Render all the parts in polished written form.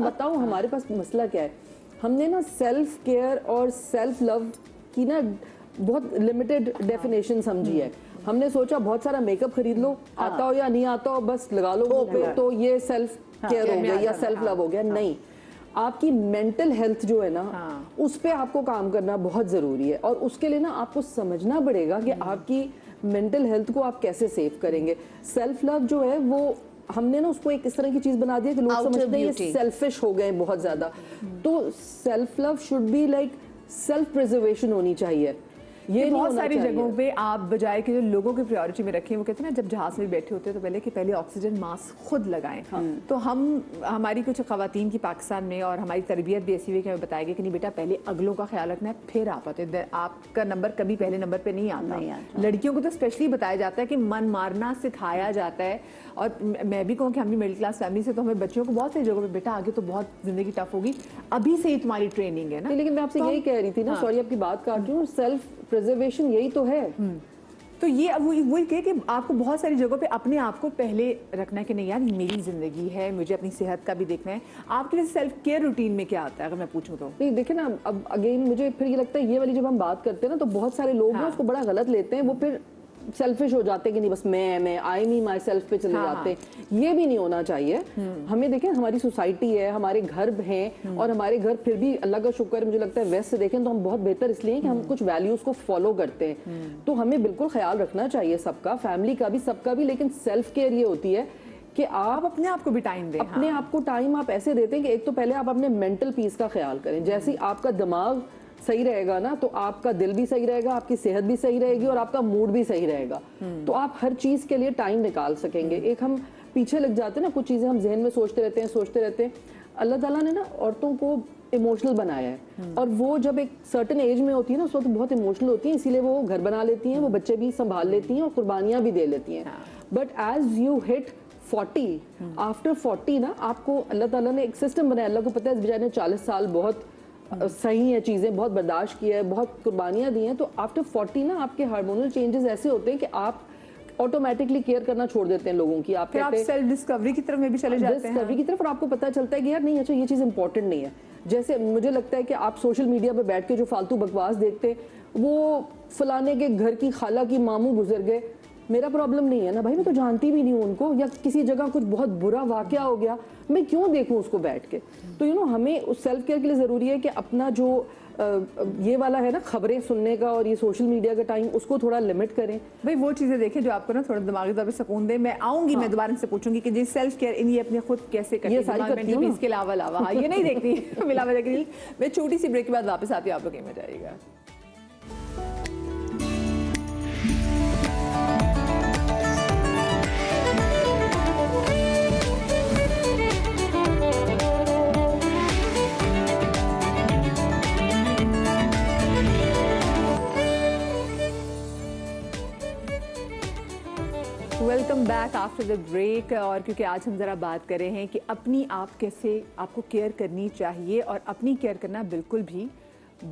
बताऊं हमारे पास मसला क्या है, हमने ना सेल्फ केयर और सेल्फ लव की ना बहुत लिमिटेड डेफिनेशन समझी है। हमने सोचा बहुत सारा मेकअप खरीद लो, आता हो या नहीं आता हो बस लगा लो मुंह पे, तो ये सेल्फ केयर हो गया या सेल्फ लव हो गया। नहीं, आपकी मेंटल हेल्थ जो है ना उस पे आपको काम करना बहुत जरूरी है, और उसके लिए ना आपको समझना पड़ेगा कि आपकी मेंटल हेल्थ को आप कैसे सेव करेंगे। सेल्फ लव जो है वो हमने ना उसको एक इस तरह की चीज बना दी है कि लोग समझते हैं ये सेल्फिश हो गए बहुत ज्यादा। तो self love should be like self preservation होनी चाहिए। ये बहुत सारी जगहों पे आप बजाय कि जो लोगों की प्रायोरिटी में रखें, वो कहते हैं ना जब जहाज में बैठे होते हैं तो पहले कि पहले ऑक्सीजन मास्क खुद लगाएं। तो हमारी कुछ खवातीन की पाकिस्तान में और हमारी तरबियत भी ऐसी हुई कि हमें बताया गया कि नहीं बेटा पहले अगलों का ख्याल रखना है फिर आप आते हैं, आपका नंबर कभी पहले नंबर पे नहीं आता। लड़कियों को तो स्पेशली बताया जाता है कि मन मारना सिखाया जाता है। और मैं भी कहूँ कि हम भी मिडिल क्लास फैमिली से, तो हमें बच्चियों को बहुत सारी जगहों पे बेटा आगे तो बहुत जिंदगी टफ होगी, अभी से ही तुम्हारी ट्रेनिंग है ना। लेकिन मैं आपसे यही कह रही थी ना, सॉरी आपकी बात काट रही हूँ, सेल्फ प्रिजर्वेशन यही तो है। तो ये अब वही कहे कि आपको बहुत सारी जगहों पे अपने आप को पहले रखना है कि नहीं यार मेरी जिंदगी है, मुझे अपनी सेहत का भी देखना है। आपके लिए सेल्फ केयर रूटीन में क्या आता है अगर मैं पूछूं तो? नहीं देखिए ना, अब अगेन मुझे फिर ये लगता है ये वाली जब हम बात करते हैं ना तो बहुत सारे लोग ना उसको बड़ा गलत लेते हैं, वो फिर सेल्फिश हो जाते हैं कि नहीं बस मैं आई मी माई सेल्फ पे चले जाते हैं। ये भी नहीं होना चाहिए। हमें देखें हमारी सोसाइटी है, हमारे घर हैं, और हमारे घर फिर भी अल्लाह का शुक्र मुझे लगता है वेस्ट से देखें तो हम बहुत बेहतर इसलिए कि हम कुछ वैल्यूज को फॉलो करते हैं। तो हमें बिल्कुल ख्याल रखना चाहिए सबका, फैमिली का भी सबका भी। लेकिन सेल्फ केयर ये होती है कि आप अपने आप को भी टाइम दें। अपने आप को टाइम आप ऐसे देते हैं कि एक तो पहले आप अपने मेंटल पीस का ख्याल करें। जैसे आपका दिमाग सही रहेगा ना तो आपका दिल भी सही रहेगा, आपकी सेहत भी सही रहेगी और आपका मूड भी सही रहेगा। तो आप हर चीज के लिए टाइम निकाल सकेंगे। एक हम पीछे लग जाते हैं ना, कुछ चीजें हम जहन में सोचते रहते हैं। अल्लाह ताला ने ना औरतों को इमोशनल बनाया है, और वो जब एक सर्टेन एज में होती है ना उस वक्त बहुत इमोशनल होती है, इसीलिए वो घर बना लेती हैं, वो बच्चे भी संभाल लेती हैं और कुर्बानियां भी दे लेती हैं। But as you hit 40, after 40 ना आपको अल्लाह ताला ने एक सिस्टम बनाया। अल्लाह को पता है इस बेचारे ने 40 साल बहुत सही है, चीजें बहुत बर्दाश्त किया है, बहुत कुर्बानियां दी हैं। तो आफ्टर 40 ना आपके हार्मोनल चेंजेस ऐसे होते हैं कि आप ऑटोमेटिकली केयर करना छोड़ देते हैं लोगों की। आप सेल्फ डिस्कवरी की तरफ में भी चले जाते हैं। डिस्कवरी की तरफ, और आपको पता चलता है कि यार नहीं अच्छा ये चीज इंपॉर्टेंट नहीं है। जैसे मुझे लगता है कि आप सोशल मीडिया पे बैठ के जो फालतू बकवास देखते, वो फलाने के घर की खाला की मामू गुजर गए, मेरा प्रॉब्लम नहीं है ना भाई, मैं तो जानती भी नहीं हूँ उनको, या किसी जगह कुछ बहुत बुरा वाकया हो गया, मैं क्यों देखूं उसको बैठ के। तो हमें उस सेल्फ केयर के लिए ज़रूरी है कि अपना जो ये वाला है ना खबरें सुनने का और ये सोशल मीडिया का टाइम, उसको थोड़ा लिमिट करें। भाई वो चीज़ें देखें जो आपको ना थोड़ा दिमागी तौर पे सुकून दे। मैं आऊँगी, मैं दोबारा से पूछूंगी कि जी सेल्फ केयर इन ये अपने खुद कैसे करती है, इसके अलावा ये नहीं देखती मिला मैं छोटी सी ब्रेक के बाद वापस आती हूँ, आप लोग में जाइएगा। Welcome back after the break. और क्योंकि आज हम ज़रा बात कर रहे हैं कि अपनी आप कैसे आपको केयर करनी चाहिए, और अपनी केयर करना बिल्कुल भी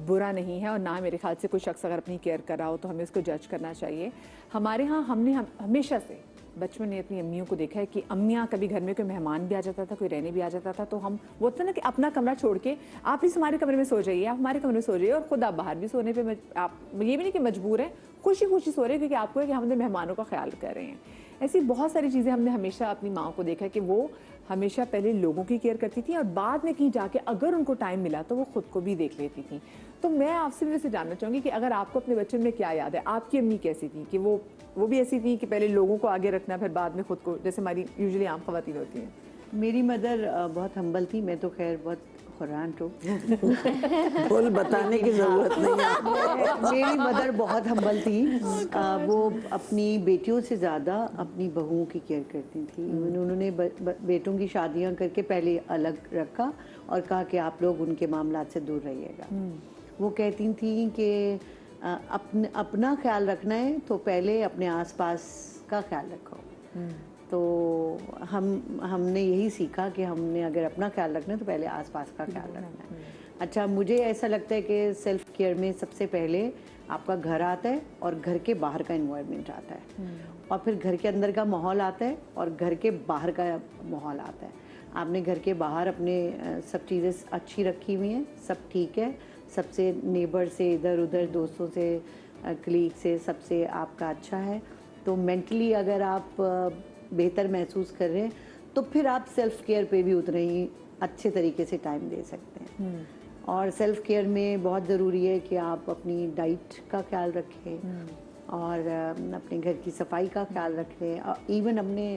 बुरा नहीं है, और ना मेरे ख्याल से कोई शख्स अगर अपनी केयर कर रहा हो तो हमें उसको जज करना चाहिए। हमारे यहाँ हमने हमेशा से बचपन में अपनी अम्मियों को देखा है कि अम्मियाँ कभी घर में कोई मेहमान भी आ जाता था, कोई रहने भी आ जाता था, तो हम वो होता ना कि अपना कमरा छोड़ के आप इस हमारे कमरे में सो जाइए, आप हमारे कमरे में सो जाइए, और खुद आप बाहर भी सोने पे आप ये भी नहीं कि मजबूर हैं, खुशी खुशी सो रहे हैं क्योंकि आपको है कि हम अपने मेहमानों का ख्याल कर रहे हैं। ऐसी बहुत सारी चीज़ें हमने हमेशा अपनी माँ को देखा है कि वो हमेशा पहले लोगों की केयर करती थी, और बाद में कहीं जाके अगर उनको टाइम मिला तो वो खुद को भी देख लेती थी। तो मैं आपसे भी वैसे जानना चाहूँगी कि अगर आपको अपने बचपन में क्या याद है, आपकी अम्मी कैसी थी कि वो भी ऐसी थी कि पहले लोगों को आगे रखना फिर बाद में खुद को, जैसे हमारी यूजुअली आम खवातीन होती हैं? मेरी मदर बहुत हम्बल थी। मैं तो खैर बहुत खुरान तो बोल बताने की जरूरत नहीं है। मेरी मदर बहुत हम्बल थी। वो अपनी बेटियों से ज़्यादा अपनी बहुओं की केयर करती थी। उन्होंने बेटों की शादियां करके पहले अलग रखा और कहा कि आप लोग उनके मामलात से दूर रहिएगा। वो कहती थी कि अपना ख्याल रखना है तो पहले अपने आसपास का ख्याल रखो। तो हमने यही सीखा कि हमने अगर अपना ख्याल रखना है तो पहले आसपास का ख्याल रखना है। अच्छा, मुझे ऐसा लगता है कि सेल्फ केयर में सबसे पहले आपका घर आता है और घर के बाहर का एनवायरनमेंट आता है, और फिर घर के अंदर का माहौल आता है और घर के बाहर का माहौल आता है। आपने घर के बाहर अपने सब चीज़ें अच्छी रखी हुई हैं, सब ठीक है, सबसे नेबर से, इधर उधर दोस्तों से, कलीग से, सबसे आपका अच्छा है। तो मेंटली अगर आप बेहतर महसूस कर रहे हैं तो फिर आप सेल्फ केयर पे भी उतने ही अच्छे तरीके से टाइम दे सकते हैं। और सेल्फ केयर में बहुत ज़रूरी है कि आप अपनी डाइट का ख्याल रखें और अपने घर की सफाई का ख्याल रखें और इवन अपने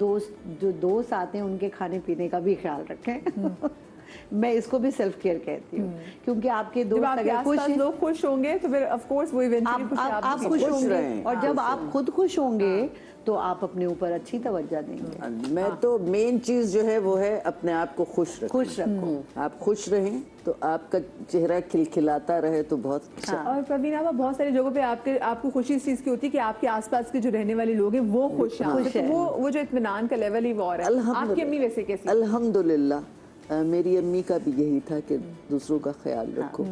जो दोस्त आते हैं उनके खाने पीने का भी ख्याल रखें। मैं इसको भी सेल्फ केयर कहती हूँ, क्योंकि आपके जब दोस्त आपके अगर खुश आसपास हैं, लोग खुश होंगे तो फिर ऑफ कोर्स वो इवेंचुअली खुश आप भी खुश खुश होंगे रहें। और जब आप खुद खुश होंगे तो आप अपने ऊपर अच्छी तवज्जो देंगे। मैं तो मेन चीज जो है वो है अपने आप को खुश रखो। खुश रखो। आप खुश रहें तो आपका चेहरा खिलखिलाता रहे तो बहुत अच्छा। और प्रवीण आप बहुत सारी जगहों पे आपको खुशी इस चीज़ की होती है कि आपके आसपास के जो रहने वाले लोग हैं वो खुश हैं, खुश तो हैं। वो जो इत्मीनान का लेवल ही वो और है। आपकी अम्मी वैसे कैसी? अल्हम्दुलिल्लाह मेरी अम्मी का भी यही था कि दूसरों का ख्याल रखो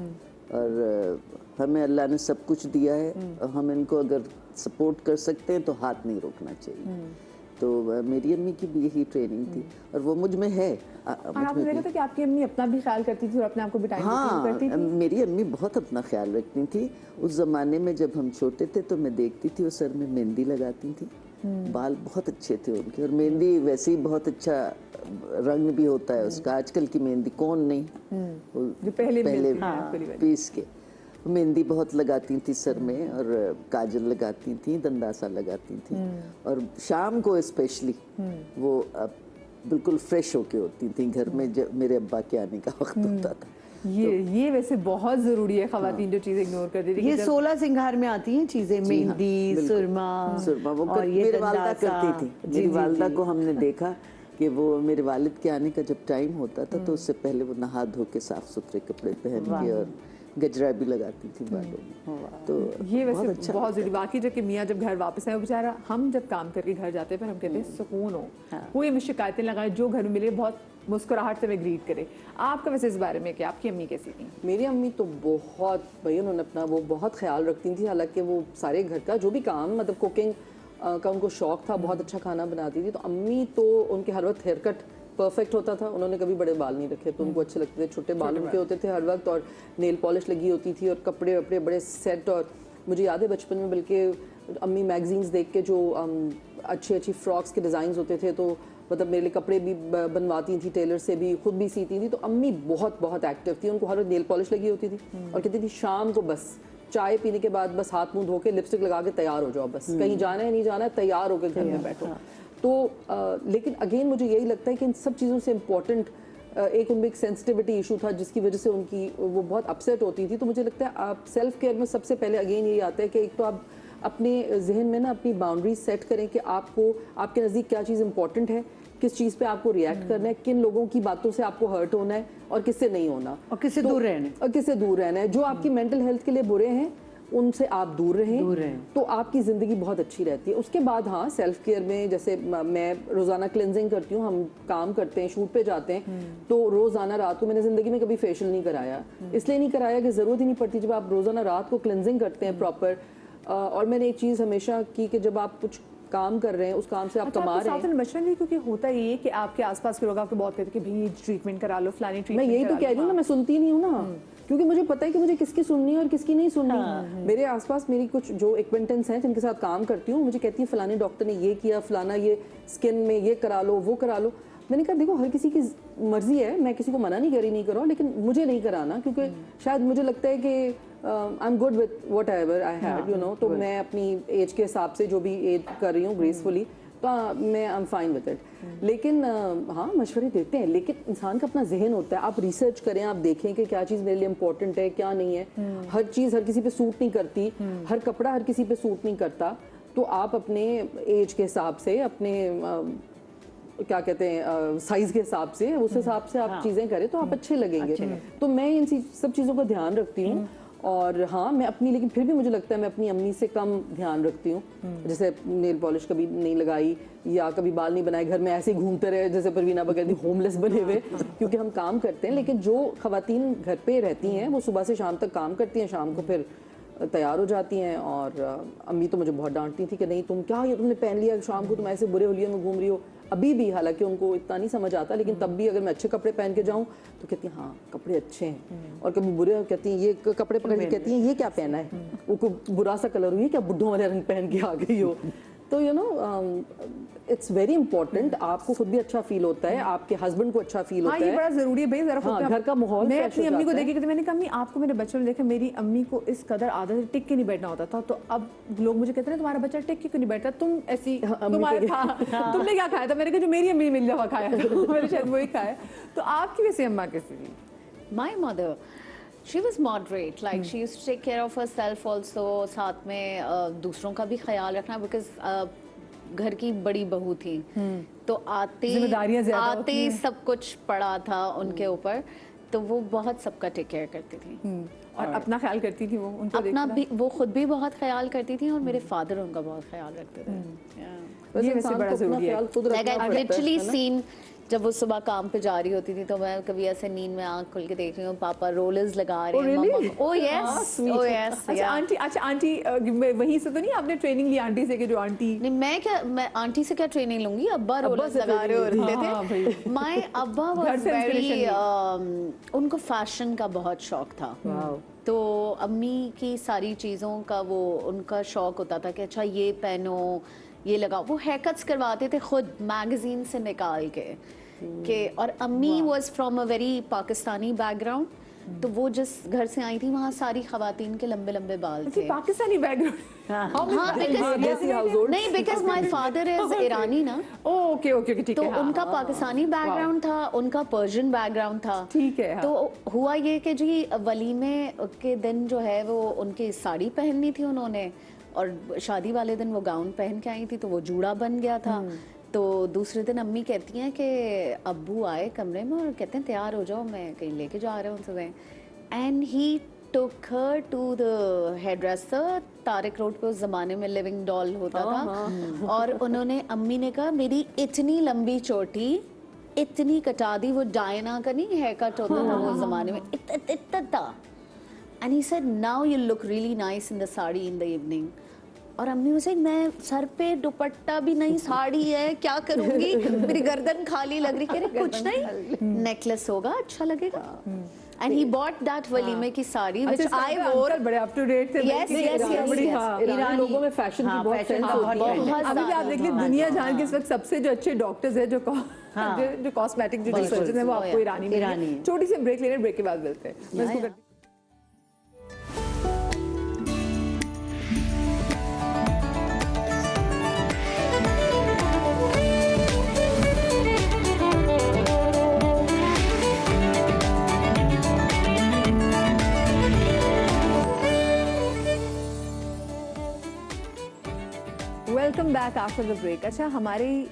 और हमें अल्लाह ने सब कुछ दिया है और हम इनको अगर सपोर्ट कर सकते हैं तो हाथ नहीं रोकना चाहिए। तो मेरी अम्मी की भी यही ट्रेनिंग थी और वो मुझ में है। और आपने देखा था कि आपकी अम्मी अपना भी ख्याल करती थी और अपने आप को भी टाइम हाँ, करती थी? मेरी अम्मी बहुत अपना ख्याल रखती थी। उस जमाने में जब हम छोटे थे तो मैं देखती थी वो सर में मेहंदी लगाती थी, बाल बहुत अच्छे थे उनके और मेहंदी वैसे ही बहुत अच्छा रंग भी होता है उसका। आजकल की मेहंदी कौन नहीं, वो जो पहले मिलती थी, आपको नहीं मिलती। पीस के मेहंदी बहुत लगाती थी सर में और काजल लगाती थी, दंदासा लगाती थी और शाम को स्पेशली वो बिल्कुल फ्रेश होके होती थी घर में जब मेरे अब्बा के आने का वक्त होता था। ये वैसे बहुत जरूरी है, खवातीन जो चीजें इग्नोर कर देती ये 16 सिंगार में आती हैं चीजें, मेहंदी, सुरमा वो और ये मेरी वालदा दंदासा। करती थी। मेरी वालदा को हमने देखा कि वो मेरे वालिद के आने का जब टाइम होता था तो उससे पहले वो नहा धो के साफ सुथरे कपड़े पहन के और गजरा भी लगाती थी बालों में। तो ये बहुत वैसे अच्छा बहुत जरूरी। बाकी जबकि मियाँ जब घर वापस आए, वो बेचारा, हम जब काम करके घर जाते हैं पर हम कहते हैं सुकून हो, कोई हमें शिकायतें लगाए, जो घर में मिले बहुत मुस्कुराहट से हमें ग्रीट करे। आपका वैसे इस बारे में क्या, आपकी अम्मी कैसी थी? मेरी अम्मी तो बहुत भाई उन्होंने अपना वो बहुत ख्याल रखती थी। हालांकि वो सारे घर का जो भी काम मतलब कुकिंग का उनको शौक था, बहुत अच्छा खाना बनाती थी। तो अम्मी तो उनके हर वक्त हेयर कट परफेक्ट होता था। उन्होंने कभी बड़े बाल नहीं रखे तो उनको अच्छे लगते थे, छोटे बाल उनके होते थे हर वक्त और नेल पॉलिश लगी होती थी और कपड़े वपड़े बड़े सेट। और मुझे याद है बचपन में बल्कि अम्मी मैगजीन्स देख के जो अच्छी अच्छी फ्रॉक्स के डिज़ाइन होते थे तो मतलब मेरे लिए कपड़े भी बनवाती थी, टेलर से भी, खुद भी सीती थी। तो अम्मी बहुत बहुत एक्टिव थी, उनको हर वक्त नेल पॉलिश लगी होती थी और कहती थी शाम को बस चाय पीने के बाद बस हाथ मुंह धो के लिपस्टिक लगा के तैयार हो जाओ, बस कहीं जाना है नहीं जाना है, तैयार होकर घर में बैठो। तो लेकिन अगेन मुझे यही लगता है कि इन सब चीज़ों से इम्पोर्टेंट एक उनमें एक सेंसिटिविटी इशू था जिसकी वजह से उनकी वो बहुत अपसेट होती थी। तो मुझे लगता है आप सेल्फ केयर में सबसे पहले अगेन यही आता है कि एक तो आप अपने जहन में ना अपनी बाउंड्रीज सेट करें कि आपको आपके नज़दीक क्या चीज़ इंपॉर्टेंट है, किस चीज़ पे आपको रिएक्ट करना है, किन लोगों की बातों से आपको हर्ट होना है और किससे नहीं होना, और किससे दूर रहना है। और किससे दूर रहना है। जो आपकी मेंटल हेल्थ के लिए बुरे हैं उनसे आप दूर रहें तो आपकी ज़िंदगी बहुत अच्छी रहती है। उसके बाद हाँ, सेल्फ केयर में जैसे मैं रोज़ाना क्लिनजिंग करती हूँ, हम काम करते हैं, शूट पे जाते हैं तो रोज़ाना रात को मैंने ज़िंदगी में कभी फेशियल नहीं कराया, इसलिए नहीं कराया कि ज़रूरत ही नहीं पड़ती। जब आप रोज़ाना रात को क्लिनजिंग करते हैं प्रॉपर, और मैंने एक चीज़ हमेशा की कि जब आप कुछ काम कर रहे हैं उस काम से आप कमा रहे हैं। बचना भी, क्योंकि होता ये है कि आपके आसपास के लोग आपको बहुत कहते हैं कि भाई ट्रीटमेंट करा लो, फलानी मैं ट्रीटमेंट यही तो कह रही हूँ ना, मैं सुनती नहीं हूँ ना, क्योंकि मुझे पता है कि मुझे किसकी सुननी है और किसकी नहीं सुननी। मेरे आसपास मेरी कुछ जो एक्वेंटेंस हैं जिनके साथ काम करती हूँ, मुझे कहती है फलाने डॉक्टर ने ये किया, फलाना ये स्किन में ये करा लो, वो करा लो। मैंने कहा देखो हर किसी की मर्जी है, मैं किसी को मना नहीं कर रही नहीं करो, लेकिन मुझे नहीं कराना क्योंकि शायद मुझे लगता है कि I am good with what ever I have you know. तो मैं अपनी एज के हिसाब से जो भी एज कर रही हूँ ग्रेसफुली, तो मैं I am fine with it. लेकिन हाँ, मशवरे देते हैं, लेकिन इंसान का अपना जहन होता है। आप रिसर्च करें, आप देखें कि क्या चीज़ मेरे लिए इंपॉर्टेंट है क्या नहीं है। हर चीज़ हर किसी पे सूट नहीं करती, हर कपड़ा हर किसी पे सूट नहीं करता। तो आप अपने एज के हिसाब से, अपने क्या कहते हैं साइज के हिसाब से, उस हिसाब से आप चीज़ें करें तो आप अच्छे लगेंगे। तो मैं इन सब चीज़ों का ध्यान रखती हूँ। और हाँ, मैं अपनी, लेकिन फिर भी मुझे लगता है मैं अपनी अम्मी से कम ध्यान रखती हूँ। जैसे नेल पॉलिश कभी नहीं लगाई या कभी बाल नहीं बनाए, घर में ऐसे ही घूमते रहे जैसे परवीना बगैर होमलेस बने हुए, क्योंकि हम काम करते हैं। लेकिन जो खवातीन घर पे रहती हैं वो सुबह से शाम तक काम करती हैं, शाम को फिर तैयार हो जाती हैं। और अम्मी तो मुझे बहुत डांटती थी कि नहीं तुम क्या, ये तुमने पहन लिया, शाम को तुम ऐसे बुरे होलिये में घूम रही हो। अभी भी, हालांकि उनको इतना नहीं समझ आता, लेकिन तब भी अगर मैं अच्छे कपड़े पहन के जाऊं तो कहती हैं हाँ कपड़े अच्छे हैं, और कभी बुरे कहती हैं ये कपड़े पकड़ के कहती हैं ये क्या पहना है, उनको बुरा सा कलर हुई है क्या, बुड्ढों वाले रंग पहन के आ गई हो। तो you know it's very important, आपको खुद भी अच्छा फील होता है, आपके हस्बैंड को अच्छा फील हाँ होता ये है। बड़ा जरूरी है भाई, जरा खुद हाँ, पे घर का माहौल मैं fresh अपनी हो अम्मी को जाता है। देखी, मैंने कहा अम्मी आपको मेरे बच्चों ने देखा, मेरी अम्मी को इस कदर आदत है टिक के नहीं बैठना होता था, तो अब लोग मुझे कहते हैं तुम्हारा बच्चा टिक के क्यों नहीं बैठता, तुम ऐसी तुम्हारा था, तुमने क्या खाया था, मैंने कहा जो मेरी अम्मी ने मिल जावा खाया था, मैंने शायद वही खाया। तो आपकी वैसे अम्मा कैसी थी? My mother, she was moderate. Like she used to take care of herself also. साथ में दूसरों का भी ख्याल रखना, because घर की बड़ी बहू थी, तो जिम्मेदारियां ज्यादा होती आते हैं। सब कुछ पड़ा था उनके ऊपर, तो वो बहुत सबका टेक केयर करती थी। और अपना ख्याल करती थी वो, उनको अपना देखना। भी, वो खुद भी बहुत ख्याल करती थी, और मेरे फादर उनका बहुत ख्याल रखते थे। वैसे ये वैसे इंसान बड़ा को अपना जरूरी है। ख्याल खुद Like रखना I've पड़ता है, literally है ना? seen, जब वो सुबह काम पे जा रही होती थी तो मैं कभी ऐसे नींद में आंख खुल के देख रही हूँ, पापा रोलर्स लगा रहे हैं, really? मम्मा ओह यस ओह यस। अच्छा आंटी वहीं से तो नहीं आपने ट्रेनिंग ली आंटी से कि जो आंटी नहीं, मैं आंटी से क्या ट्रेनिंग लूंगी, अब्बा रोलर्स से लगा रहे training होते हाँ, भाई। थे। माय अब्बा घर वाज से inspiration वेरी, उनको फैशन का बहुत शौक था, तो अम्मी की सारी चीज़ों का वो उनका शौक होता था कि अच्छा ये पहनो, ये लगाओ। वो हेयर कट्स करवाते थे खुद मैगजीन से निकाल के और अम्मी was from a very Pakistani background, तो वो जिस घर से आई थी वहाँ सारी खवातीन के लंबे लंबे बाल थे। पाकिस्तानी बैकग्राउंड। हाँ, देसी household। नहीं, बिकॉज माय फादर इज ईरानी ना, ओके ओके ठीक तो है। हाँ, उनका पाकिस्तानी बैकग्राउंड था, उनका पर्शियन बैकग्राउंड था। ठीक है, हाँ। तो हुआ ये कि जी वलीमे के दिन जो है वो उनकी साड़ी पहननी थी उन्होंने, और शादी वाले दिन वो गाउन पहन के आई थी, तो वो जूड़ा बन गया था। तो दूसरे दिन अम्मी कहती हैं कि अब्बू आए कमरे में और कहते हैं तैयार हो जाओ, मैं कहीं लेके जा रहा हूँ सुबह। And he took her to the hairdresser, Tariq road पे उस जमाने में लिविंग डॉल होता था, और उन्होंने अम्मी ने कहा मेरी इतनी लंबी चोटी इतनी कटा दी, वो डायना का नहीं हेयर कट होता था वो जमाने में, इतना था। And he said now you look really nice in the sari in the evening. और अम्मी मुझे, मैं सर पे दुपट्टा भी नहीं, साड़ी है, क्या करूंगी, मेरी गर्दन खाली लग रही, कह रहे कुछ नहीं, नेकलेस होगा अच्छा लगेगा। एंड ही बॉट दैट वलीमे की साड़ी व्हिच आई वोर। बड़े अप टू डेट थे। Yes, yes, yes, बड़ी yes. हाँ। ईरानी लोगों में फैशन की हाँ, बहुत fashion सेंस का बहुत होती है। trend है। अभी भी आप देख लीजिए दुनिया जान के इस वक्त सबसे जो अच्छे डॉक्टर्स हैं जो कॉस्मेटिक जो सर्जन है वो आपको ईरानी में ईरानी है। है। छोटी सी ब्रेक लेने, ब्रेक के बाद मिलते हैं। मैं इसको करती- welcome back after the break. अच्छा, हमारी